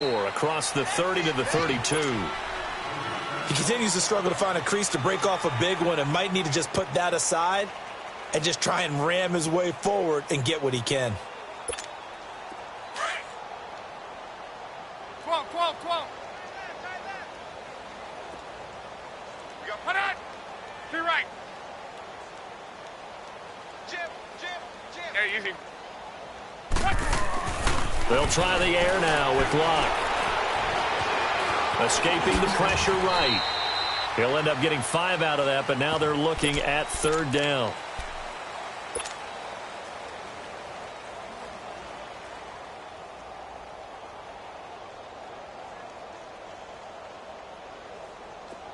Across the 30 to the 32. He continues to struggle to find a crease to break off a big one and might need to just put that aside and just try and ram his way forward and get what he can. 12, 12, 12. We got put on. To your right. Jim. Hey, easy. They'll try the air now with Locke. Escaping the pressure right. He'll end up getting 5 out of that, but now they're looking at 3rd down.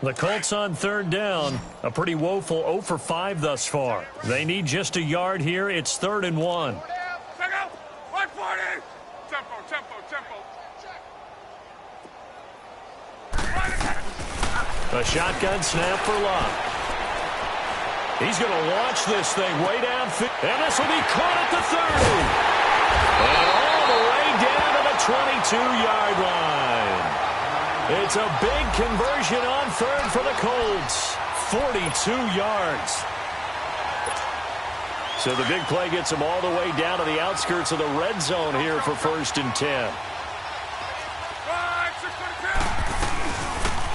The Colts on 3rd down. A pretty woeful 0 for 5 thus far. They need just a yard here. It's 3rd and 1. A shotgun snap for Locke. He's going to launch this thing way downfield. And this will be caught at the 30. And all the way down to the 22-yard line. It's a big conversion on 3rd for the Colts. 42 yards. So the big play gets them all the way down to the outskirts of the red zone here for 1st and 10.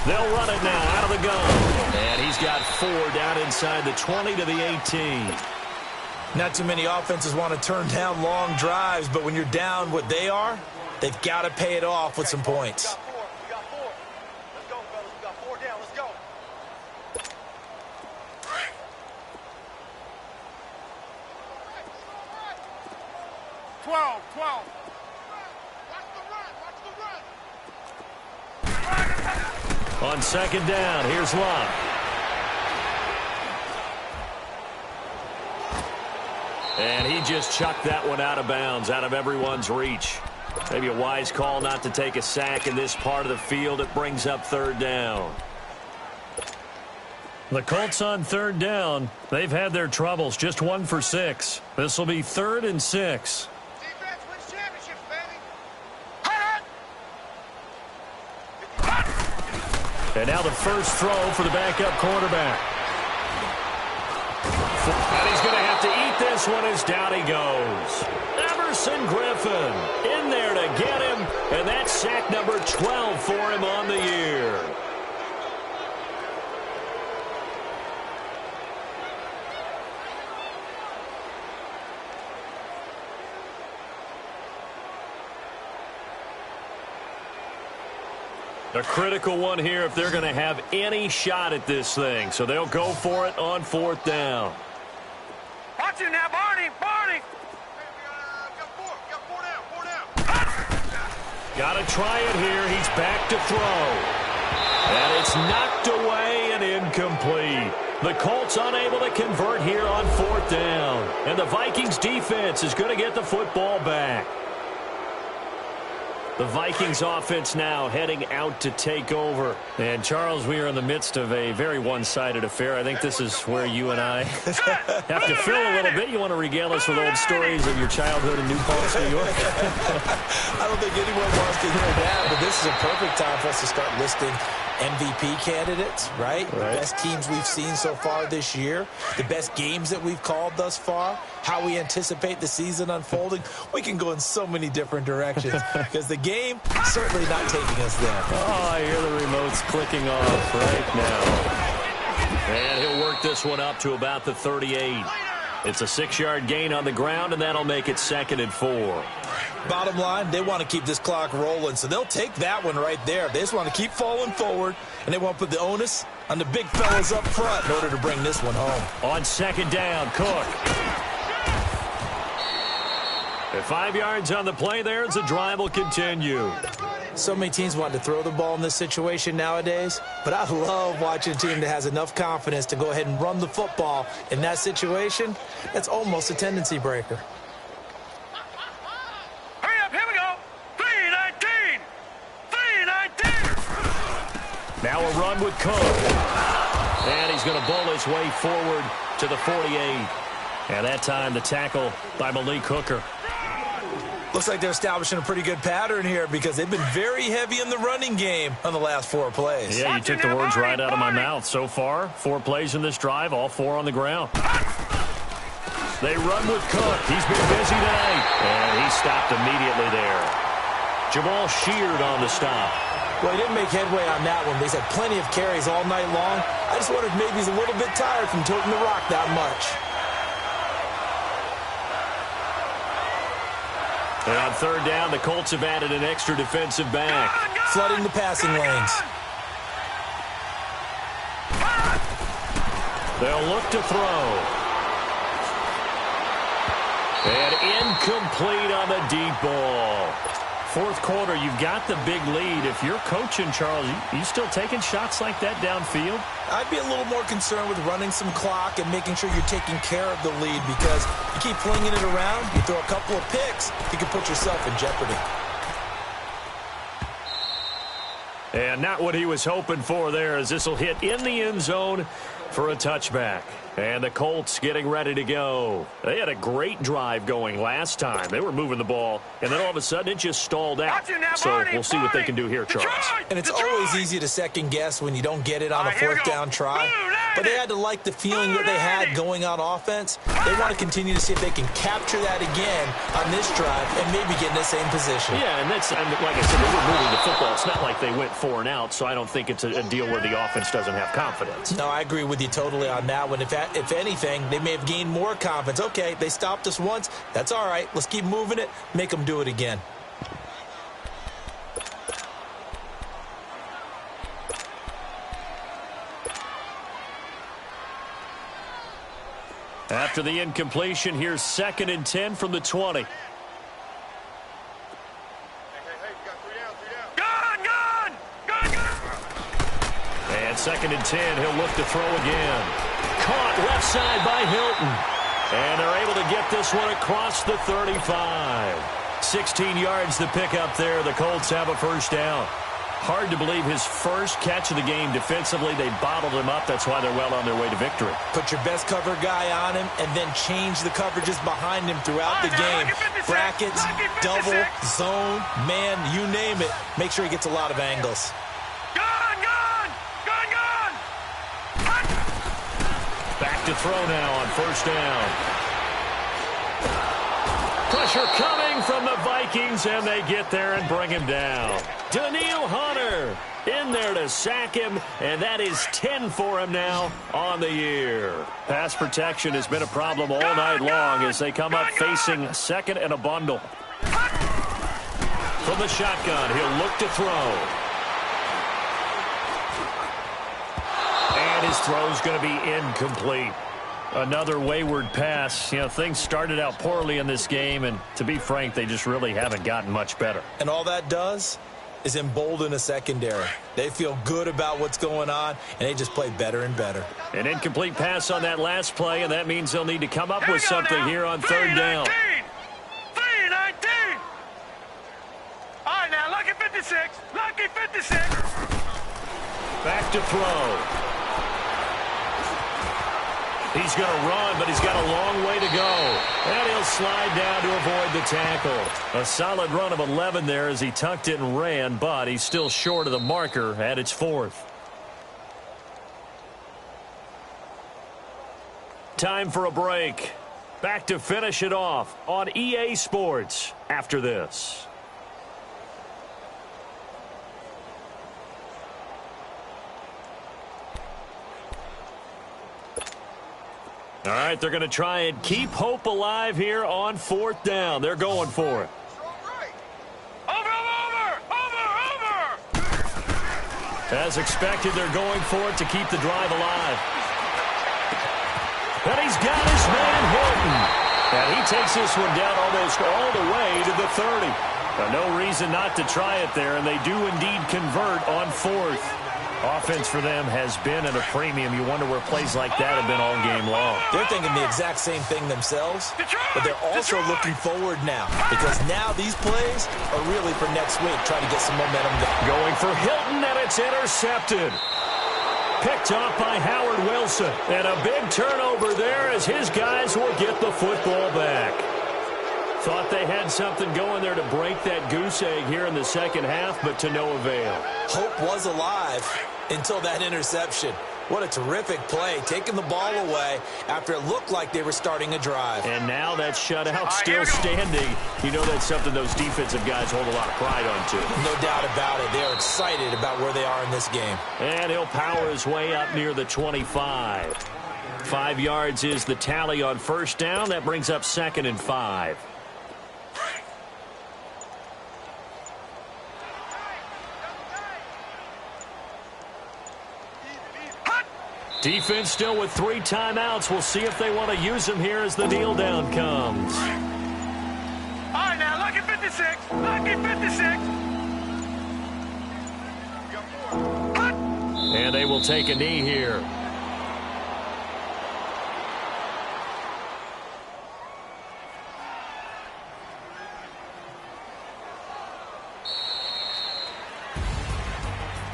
They'll run it now out of the gun. And he's got 4 down inside the 20 to the 18. Not too many offenses want to turn down long drives, but when you're down what they are, they've got to pay it off with some points. We got 4. Let's go, fellas. We got 4 down. Let's go. 12. On 2nd down, here's Locke. And he just chucked that one out of bounds, out of everyone's reach. Maybe a wise call not to take a sack in this part of the field. It brings up 3rd down. The Colts on 3rd down. They've had their troubles, just 1 for 6. This will be 3rd and 6. Defense wins championships, baby. And now the first throw for the backup quarterback. And he's going to have to eat this one as down he goes. Emerson Griffin in there to get him. And that's sack number 12 for him on the year. A critical one here if they're going to have any shot at this thing. So they'll go for it on 4th down. Watch it now, Barney. Hey, we got 4 down. Got to try it here. He's back to throw. And it's knocked away and incomplete. The Colts unable to convert here on 4th down. And the Vikings defense is going to get the football back. The Vikings offense now heading out to take over. And, Charles, we are in the midst of a very one-sided affair. I think this is where you and I have to fill a little bit. You want to regale us with old stories of your childhood in New Paltz, New York? I don't think anyone wants to hear that, but this is a perfect time for us to start listing MVP candidates, right? The best teams we've seen so far this year, the best games that we've called thus far, how we anticipate the season unfolding. We can go in so many different directions because the game certainly not taking us there. Oh, I hear the remotes clicking off right now. And he'll work this one up to about the 38. It's a 6-yard gain on the ground, and that'll make it 2nd and 4. Bottom line, they want to keep this clock rolling, so they'll take that one right there. They just want to keep falling forward, and they want to put the onus on the big fellas up front in order to bring this one home. On 2nd down, Cook. At 5 yards on the play there, as the drive will continue. So many teams want to throw the ball in this situation nowadays, but I love watching a team that has enough confidence to go ahead and run the football in that situation. That's almost a tendency breaker. Hurry up, here we go. 3-19. 3-19. Now a run with Cook. And he's going to bowl his way forward to the 48. And that time the tackle by Malik Hooker. Looks like they're establishing a pretty good pattern here because they've been very heavy in the running game on the last 4 plays. Yeah, you took the words right out of my mouth. So far, 4 plays in this drive, all 4 on the ground. They run with Cook. He's been busy tonight. And he stopped immediately there. Jamal Sheard on the stop. Well, he didn't make headway on that one, but he's had plenty of carries all night long. I just wondered if maybe he's a little bit tired from toting the rock that much. And on 3rd down, the Colts have added an extra defensive back. Flooding the passing lanes. They'll look to throw. And incomplete on the deep ball. 4th quarter, you've got the big lead. If you're coaching, Charles, you still taking shots like that downfield? I'd be a little more concerned with running some clock and making sure you're taking care of the lead because you keep flinging it around, you throw a couple of picks, you can put yourself in jeopardy. And not what he was hoping for there, as this will hit in the end zone for a touchback. And the Colts getting ready to go. They had a great drive going last time. They were moving the ball, and then all of a sudden it just stalled out. So we'll see what they can do here, Charles. And it's always easy to second guess when you don't get it on a 4th down try. But they had to like the feeling that they had going on offense. They want to continue to see if they can capture that again on this drive and maybe get in the same position. Yeah, and that's, like I said, they were moving the football. It's not like they went 4 and out, so I don't think it's a deal where the offense doesn't have confidence. No, I agree with you totally on that one. If anything, they may have gained more confidence. Okay, they stopped us once. That's all right. Let's keep moving it. Make them do it again. After the incompletion, here's 2nd and 10 from the 20. And 2nd and 10, he'll look to throw again. Caught left side by Hilton. And they're able to get this one across the 35. 16 yards to pick up there. The Colts have a 1st down. Hard to believe his first catch of the game defensively. They bottled him up. That's why they're well on their way to victory. Put your best cover guy on him and then change the coverages behind him throughout the game. Brackets, double, zone, man, you name it. Make sure he gets a lot of angles. Back to throw now on 1st down. Pressure coming from the Vikings, and they get there and bring him down. Danielle Hunter in there to sack him, and that is 10 for him now on the year. Pass protection has been a problem all night long as they come up facing 2nd and a bundle. From the shotgun, he'll look to throw. And his throw's going to be incomplete. Another wayward pass. You know, things started out poorly in this game, and to be frank, they just really haven't gotten much better. And all that does is embolden a secondary. They feel good about what's going on, and they just play better and better. An incomplete pass on that last play, and that means they'll need to come up with something here on 3rd down. 3-19. All right, now, lucky 56. Lucky 56. Back to throw. He's going to run, but he's got a long way to go. And he'll slide down to avoid the tackle. A solid run of 11 there as he tucked it and ran, but he's still short of the marker at its 4th. Time for a break. Back to finish it off on EA Sports after this. All right, they're going to try and keep hope alive here on 4th down. They're going for it. Over. As expected, they're going for it to keep the drive alive. And he's got his man Hilton. And he takes this one down almost all the way to the 30. No reason not to try it there, and they do indeed convert on 4th. Offense for them has been at a premium. You wonder where plays like that have been all game long. They're thinking the exact same thing themselves, but they're also looking forward now because now these plays are really for next week, trying to get some momentum going for Hilton, and it's intercepted. Picked off by Howard Wilson. And a big turnover there as his guys will get the football back. Thought they had something going there to break that goose egg here in the second half, but to no avail. Hope was alive until that interception. What a terrific play, taking the ball away after it looked like they were starting a drive. And now that shutout still standing. You know that's something those defensive guys hold a lot of pride on, too. No doubt about it. They are excited about where they are in this game. And he'll power his way up near the 25. 5 yards is the tally on first down. That brings up 2nd and 5. Defense still with 3 timeouts. We'll see if they want to use them here as the kneel down comes. All right, now, lucky 56. Lucky 56. And they will take a knee here.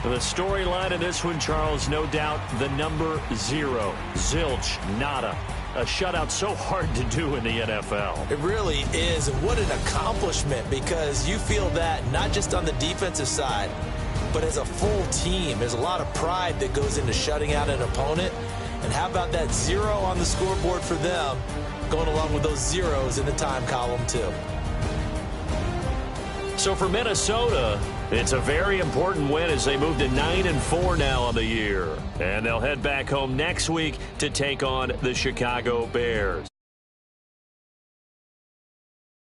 The storyline of this one, Charles, no doubt the number 0. Zilch, nada. A shutout so hard to do in the NFL. It really is, and what an accomplishment, because you feel that not just on the defensive side, but as a full team. There's a lot of pride that goes into shutting out an opponent. And how about that 0 on the scoreboard for them, going along with those zeros in the time column, too. So for Minnesota, it's a very important win as they move to 9-4 now on the year. And they'll head back home next week to take on the Chicago Bears.